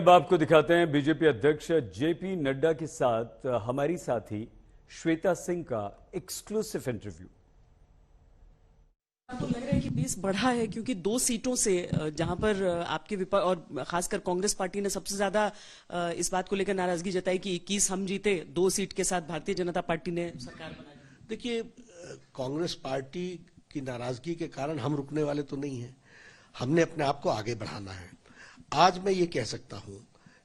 अब आपको दिखाते हैं बीजेपी अध्यक्ष जेपी नड्डा के साथ हमारी साथी श्वेता सिंह का एक्सक्लूसिव इंटरव्यू। आपको लग रहा है कि बेस बढ़ा है क्योंकि 2 सीटों से जहां पर आपके विपक्ष और खासकर कांग्रेस पार्टी ने सबसे ज्यादा इस बात को लेकर नाराजगी जताई कि 21 हम जीते, 2 सीट के साथ भारतीय जनता पार्टी ने सरकार बनाई। देखिए, कांग्रेस पार्टी की नाराजगी के कारण हम रुकने वाले तो नहीं हैं। हमने अपने आप को आगे बढ़ाना है। आज मैं ये कह सकता हूं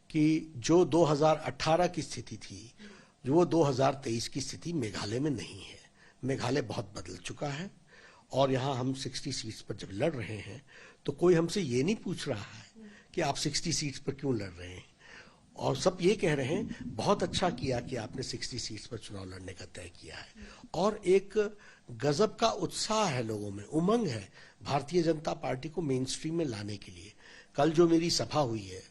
कि जो 2018 की स्थिति थी, जो वो 2023 की स्थिति मेघालय में नहीं है। मेघालय बहुत बदल चुका है और यहाँ हम 60 सीट्स पर जब लड़ रहे हैं तो कोई हमसे ये नहीं पूछ रहा है कि आप 60 सीट्स पर क्यों लड़ रहे हैं, और सब ये कह रहे हैं बहुत अच्छा किया कि आपने 60 सीट्स पर चुनाव लड़ने का तय किया है। और एक गजब का उत्साह है लोगों में, उमंग है भारतीय जनता पार्टी को मेन स्ट्रीम में लाने के लिए। कल जो मेरी सभा हुई है,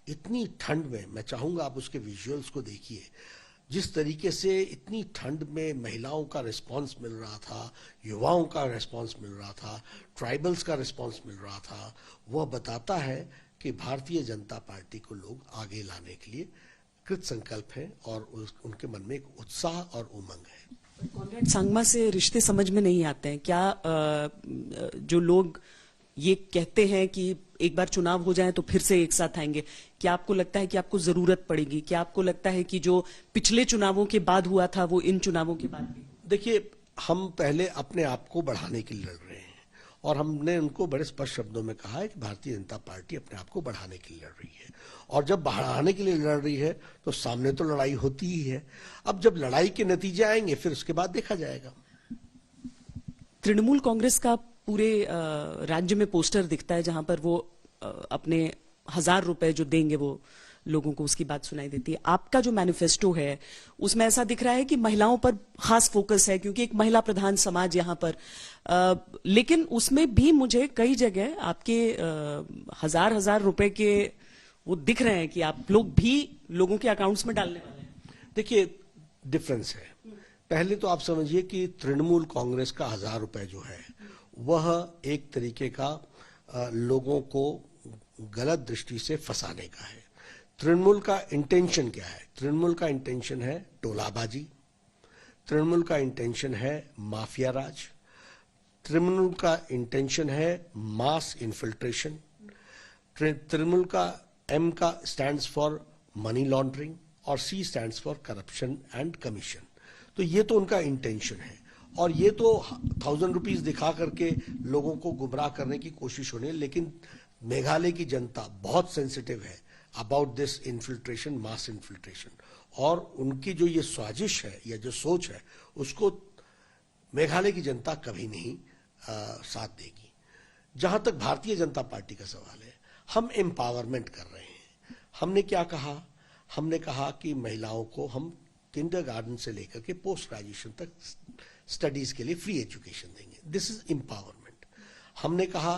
इतनी ठंड में, मैं चाहूंगा आप उसके विजुअल्स को देखिए, जिस तरीके से इतनी ठंड में महिलाओं का रिस्पांस मिल रहा था, युवाओं का रिस्पांस मिल रहा था, ट्राइबल्स का रिस्पांस मिल रहा था, वह बताता है कि भारतीय जनता पार्टी को लोग आगे लाने के लिए कृत संकल्प है और उनके मन में एक उत्साह और उमंग है। कॉनरेड सांगमा से रिश्ते समझ में नहीं आते हैं क्या? जो लोग ये कहते हैं कि एक बार चुनाव हो जाए तो फिर से एक साथ आएंगे, क्या आपको लगता है कि आपको जरूरत पड़ेगी? क्या आपको लगता है कि जो पिछले चुनावों के बाद हुआ था वो इन चुनावों के बाद भी? देखिए, हम पहले अपने आप को बढ़ाने के लिए लड़ रहे हैं और हमने उनको बड़े स्पष्ट शब्दों में कहा है कि भारतीय जनता पार्टी अपने आप को बढ़ाने के लिए लड़ रही है, और जब बढ़ाने के लिए लड़ रही है तो सामने तो लड़ाई होती ही है। अब जब लड़ाई के नतीजे आएंगे फिर उसके बाद देखा जाएगा। तृणमूल कांग्रेस का पूरे राज्य में पोस्टर दिखता है जहां पर वो अपने 1000 रुपए जो देंगे वो लोगों को, उसकी बात सुनाई देती है। आपका जो मैनिफेस्टो है उसमें ऐसा दिख रहा है कि महिलाओं पर खास फोकस है क्योंकि एक महिला प्रधान समाज यहां पर, लेकिन उसमें भी मुझे कई जगह आपके 1000 रुपए के वो दिख रहे हैं कि आप लोग भी लोगों के अकाउंट्स में डालने वाले हैं। देखिए, डिफरेंस है। पहले तो आप समझिए कि तृणमूल कांग्रेस का 1000 रुपए जो है वह एक तरीके का लोगों को गलत दृष्टि से फंसाने का है। तृणमूल का इंटेंशन क्या है? तृणमूल का इंटेंशन है टोलाबाजी, तृणमूल का इंटेंशन है माफिया राज, तृणमूल का इंटेंशन है मास इन्फिल्ट्रेशन, तृणमूल का M का स्टैंड्स फॉर मनी लॉन्ड्रिंग और C stands for corruption and commission. तो ये तो उनका इंटेंशन है, और ये तो 1000 रुपीज दिखा करके लोगों को गुमराह करने की कोशिश होनी है। लेकिन मेघालय की जनता बहुत सेंसिटिव है about this infiltration, mass infiltration, और उनकी जो ये साजिश है या जो सोच है उसको मेघालय की जनता कभी नहीं साथ देगी। जहां तक भारतीय जनता पार्टी का सवाल है, हम एम्पावरमेंट कर रहे हैं। हमने क्या कहा? हमने कहा कि महिलाओं को हम किंडरगार्टन से लेकर के पोस्ट ग्रेजुएशन तक स्टडीज के लिए फ्री एजुकेशन देंगे। This is empowerment. हमने कहा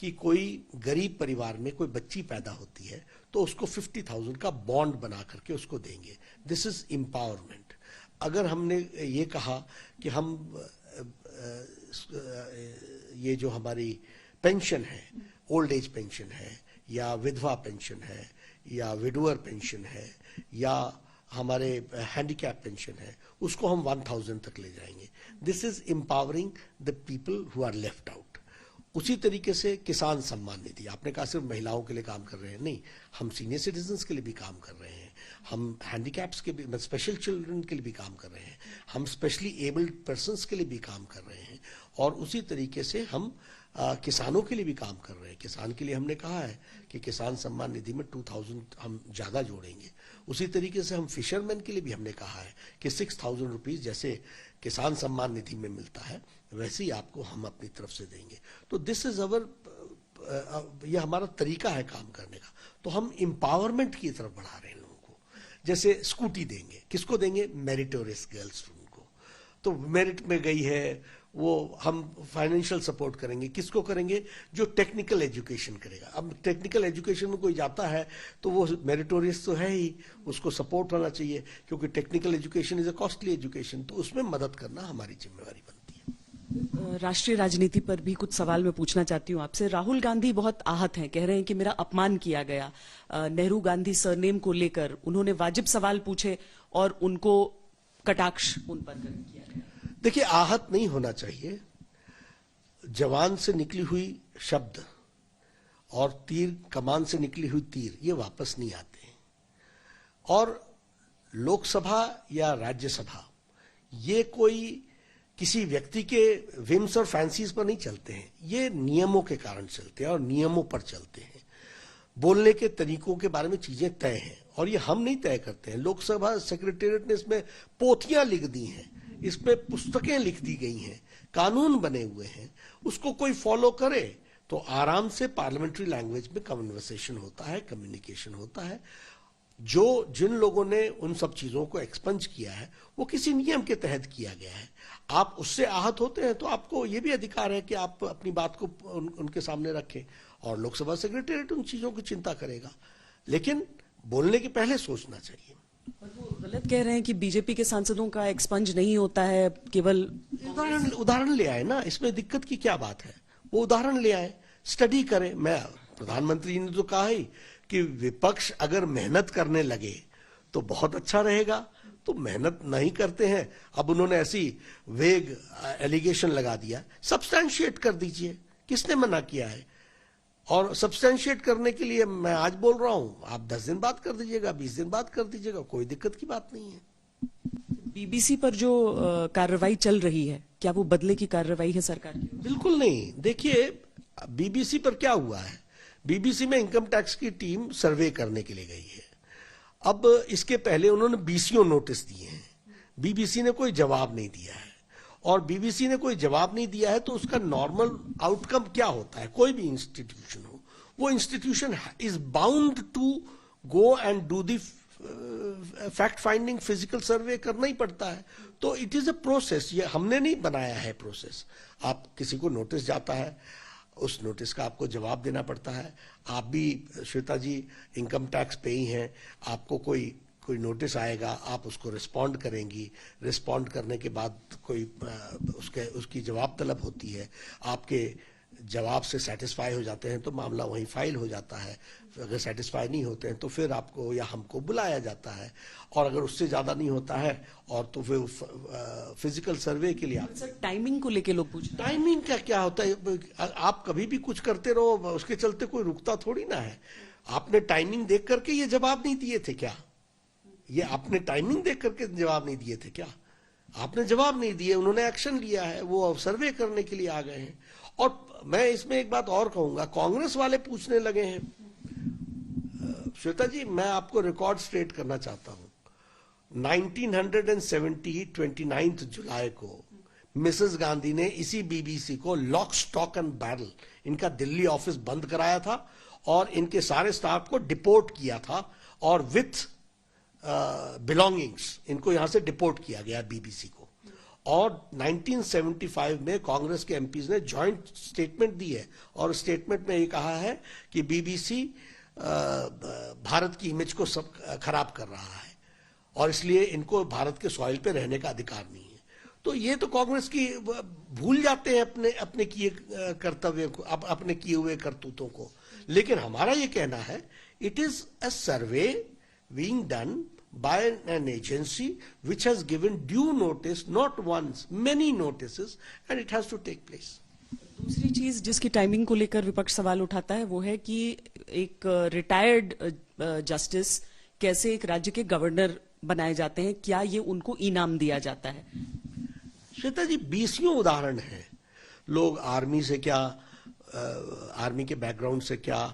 कि कोई गरीब परिवार में कोई बच्ची पैदा होती है तो उसको 50,000 का बॉन्ड बना करके उसको देंगे। This is empowerment. अगर हमने ये कहा कि हम ये जो हमारी पेंशन है, ओल्ड एज पेंशन है या विधवा पेंशन है या विडोअर पेंशन है या हमारे हैंडीकैप पेंशन है, उसको हम 1000 तक ले जाएंगे। This is empowering the people who are left out. उसी तरीके से किसान सम्मान निधि, आपने कहा सिर्फ महिलाओं के लिए काम कर रहे हैं, नहीं, हम सीनियर सिटीजन्स के लिए भी काम कर रहे हैं, हम हैंडीकैप्स के भी, स्पेशल चिल्ड्रन के लिए भी काम कर रहे हैं, हम स्पेशली एबल्ड पर्सन्स के लिए भी काम कर रहे हैं, और उसी तरीके से हम किसानों के लिए भी काम कर रहे हैं। किसान के लिए हमने कहा है कि किसान सम्मान निधि में 2000 हम ज्यादा जोड़ेंगे। उसी तरीके से हम फिशरमैन के लिए भी हमने कहा है कि 6000 रुपीज जैसे किसान सम्मान निधि में मिलता है वैसे ही आपको हम अपनी तरफ से देंगे। तो दिस इज अवर, ये हमारा तरीका है काम करने का। तो हम एम्पावरमेंट की तरफ बढ़ा रहे हैं लोगों को। जैसे स्कूटी देंगे, किसको देंगे? मेरिटोरियस गर्ल्स को। तो मेरिट में गई है वो हम फाइनेंशियल सपोर्ट करेंगे। किसको करेंगे? जो टेक्निकल एजुकेशन करेगा। अब टेक्निकल एजुकेशन में कोई जाता है तो वो मेरिटोरियस तो है ही, उसको सपोर्ट होना चाहिए, क्योंकि technical education is a costly education, तो उसमें मदद करना हमारी जिम्मेवारी बनती है। राष्ट्रीय राजनीति पर भी कुछ सवाल मैं पूछना चाहती हूँ आपसे। राहुल गांधी बहुत आहत हैं, कह रहे हैं कि मेरा अपमान किया गया। नेहरू गांधी सरनेम को लेकर उन्होंने वाजिब सवाल पूछे और उनको कटाक्ष उन पर किया गया। देखिए, आहत नहीं होना चाहिए। जवान से निकली हुई शब्द और तीर, कमान से निकली हुई तीर, ये वापस नहीं आते। और लोकसभा या राज्यसभा ये कोई किसी व्यक्ति के विम्स और फैंसीज पर नहीं चलते हैं, ये नियमों के कारण चलते हैं और नियमों पर चलते हैं। बोलने के तरीकों के बारे में चीजें तय हैं और ये हम नहीं तय करते हैं। लोकसभा सेक्रेटेरिएट ने इसमें पोथियां लिख दी हैं, इसमें पुस्तकें लिख दी गई हैं, कानून बने हुए हैं। उसको कोई फॉलो करे तो आराम से पार्लियामेंट्री लैंग्वेज में कन्वर्सेशन होता है, कम्युनिकेशन होता है। जिन लोगों ने उन सब चीजों को एक्सपंज किया है वो किसी नियम के तहत किया गया है। आप उससे आहत होते हैं तो आपको ये भी अधिकार है कि आप अपनी बात को उनके सामने रखें और लोकसभा सेक्रेटेरिएट उन चीजों की चिंता करेगा, लेकिन बोलने के पहले सोचना चाहिए। पर वो गलत कह रहे हैं कि बीजेपी के सांसदों का एक्सपंज नहीं होता है, केवल उदाहरण ले आए ना, इसमें दिक्कत की क्या बात है? वो उदाहरण ले आए, स्टडी करें। मैं प्रधानमंत्री जी ने तो कहा ही कि विपक्ष अगर मेहनत करने लगे तो बहुत अच्छा रहेगा, तो मेहनत नहीं करते हैं। अब उन्होंने ऐसी वेग एलिगेशन लगा दिया, सब्सटैंशिएट कर दीजिए, किसने मना किया है? और सब्सटैंशिएट करने के लिए मैं आज बोल रहा हूं, आप 10 दिन बाद कर दीजिएगा, 20 दिन बाद कर दीजिएगा, कोई दिक्कत की बात नहीं है। बीबीसी पर जो कार्रवाई चल रही है, क्या वो बदले की कार्रवाई है सरकार की? बिल्कुल नहीं। देखिए, बीबीसी पर क्या हुआ है, बीबीसी में इनकम टैक्स की टीम सर्वे करने के लिए गई है। अब इसके पहले उन्होंने बीसीओ नोटिस दिए हैं, बीबीसी ने कोई जवाब नहीं दिया है। और बीबीसी ने कोई जवाब नहीं दिया है तो उसका नॉर्मल आउटकम क्या होता है? कोई भी इंस्टीट्यूशन हो, वो institution is bound to go and do the fact finding, physical survey करना ही पड़ता है। तो इट इज अ प्रोसेस, ये हमने नहीं बनाया है प्रोसेस। आप किसी को नोटिस जाता है, उस नोटिस का आपको जवाब देना पड़ता है। आप भी श्वेता जी इनकम टैक्स पे ही हैं, आपको कोई नोटिस आएगा, आप उसको रिस्पॉन्ड करेंगी, रिस्पॉन्ड करने के बाद कोई उसकी जवाब तलब होती है। आपके जवाब से सेटिस्फाई हो जाते हैं तो मामला वहीं फाइल हो जाता है। अगर सेटिस्फाई नहीं होते हैं तो फिर आपको या हमको बुलाया जाता है, और अगर उससे ज्यादा नहीं होता है और तो फिर फिजिकल सर्वे के लिए आप। सर, टाइमिंग को लेके लोग पूछ रहे हैं। टाइमिंग का क्या होता है? आप कभी भी कुछ करते रहो, उसके चलते कोई रुकता थोड़ी ना है। आपने टाइमिंग देख करके ये जवाब नहीं दिए थे क्या? ये आपने टाइमिंग देख करके जवाब नहीं दिए थे क्या? आपने जवाब नहीं दिए, उन्होंने एक्शन लिया है, वो सर्वे करने के लिए आ गए हैं। और मैं इसमें एक बात और कहूंगा, कांग्रेस वाले पूछने लगे हैं। श्वेता जी, मैं आपको रिकॉर्ड स्ट्रेट करना चाहता हूं। 1970 29 जुलाई को मिसेस गांधी ने इसी बीबीसी को लॉक स्टॉक एंड बैरल इनका दिल्ली ऑफिस बंद कराया था और इनके सारे स्टाफ को डिपोर्ट किया था, और विथ बिलोंगिंग्स इनको यहां से डिपोर्ट किया गया बीबीसी को। और 1975 में कांग्रेस के एमपीज ने जॉइंट स्टेटमेंट दी है, और स्टेटमेंट में ये कहा है कि बीबीसी भारत की इमेज को सब खराब कर रहा है और इसलिए इनको भारत के सॉइल पे रहने का अधिकार नहीं है। तो ये तो कांग्रेस की भूल जाते हैं अपने किए कर्तव्य को, अपने किए हुए करतूतों को। लेकिन हमारा ये कहना है, it is a survey being done by an agency which has given due notice, not once, many notices, and it has to take place. दूसरी चीज जिसकी टाइमिंग को लेकर विपक्ष सवाल उठाता है वो है कि एक रिटायर्ड जस्टिस कैसे एक राज्य के गवर्नर बनाए जाते हैं, क्या ये उनको इनाम दिया जाता है? श्वेता जी, 20 उदाहरण है। लोग आर्मी से क्या, आर्मी के बैकग्राउंड से क्या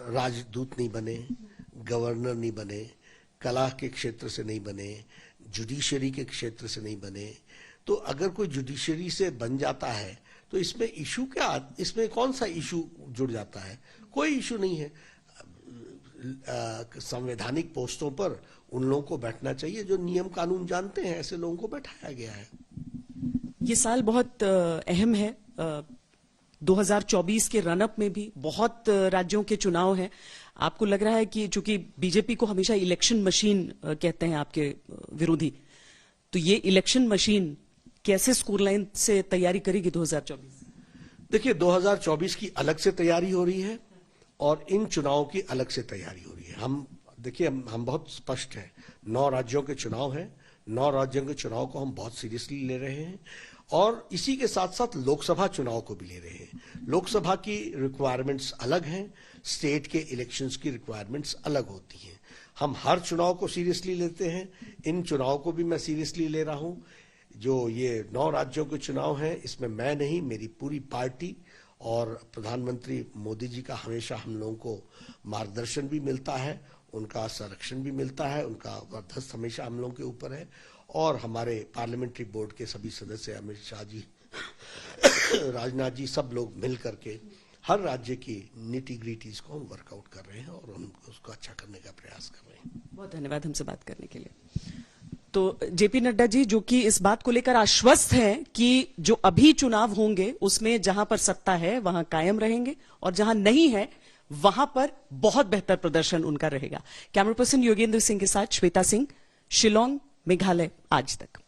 राजदूत नहीं बने, गवर्नर नहीं बने, कला के क्षेत्र से नहीं बने, जुडिशरी के क्षेत्र से नहीं बने। तो अगर कोई जुडिशरी से बन जाता है तो इसमें इशू क्या, इसमें कौन सा इशू जुड़ जाता है? कोई इशू नहीं है। संवैधानिक पोस्टों पर उन लोगों को बैठना चाहिए जो नियम कानून जानते हैं, ऐसे लोगों को बैठाया गया है। ये साल बहुत अहम है। 2024 के रनअप में भी बहुत राज्यों के चुनाव हैं। आपको लग रहा है कि चूंकि बीजेपी को हमेशा इलेक्शन मशीन कहते हैं आपके विरोधी, तो ये इलेक्शन मशीन कैसे स्कोर लाइन से तैयारी करेगी 2024? देखिए, 2024 की अलग से तैयारी हो रही है और इन चुनावों की अलग से तैयारी हो रही है। हम बहुत स्पष्ट हैं, 9 राज्यों के चुनाव हैं, 9 राज्यों के चुनाव को हम बहुत सीरियसली ले रहे हैं और इसी के साथ साथ लोकसभा चुनाव को भी ले रहे हैं। लोकसभा की रिक्वायरमेंट्स अलग हैं, स्टेट के इलेक्शंस की रिक्वायरमेंट्स अलग होती हैं। हम हर चुनाव को सीरियसली लेते हैं, इन चुनाव को भी मैं सीरियसली ले रहा हूं। जो ये 9 राज्यों के चुनाव हैं, इसमें मैं नहीं, मेरी पूरी पार्टी और प्रधानमंत्री मोदी जी का हमेशा हम लोगों को मार्गदर्शन भी मिलता है, उनका संरक्षण भी मिलता है, उनका वर्चस्व हमेशा हम लोगों के ऊपर है और हमारे पार्लियामेंट्री बोर्ड के सभी सदस्य अमित शाह जी, राजनाथ जी, सब लोग मिल करके हर राज्य की निटी ग्रीटीज को हम वर्कआउट कर रहे हैं और हम उसको अच्छा करने का प्रयास कर रहे हैं। बहुत धन्यवाद हमसे बात करने के लिए। तो जेपी नड्डा जी, जो कि इस बात को लेकर आश्वस्त हैं कि जो अभी चुनाव होंगे उसमें जहां पर सत्ता है वहां कायम रहेंगे और जहां नहीं है वहां पर बहुत बेहतर प्रदर्शन उनका रहेगा। कैमरा पर्सन योगेंद्र सिंह के साथ श्वेता सिंह, शिलोंग, मेघालय आज तक।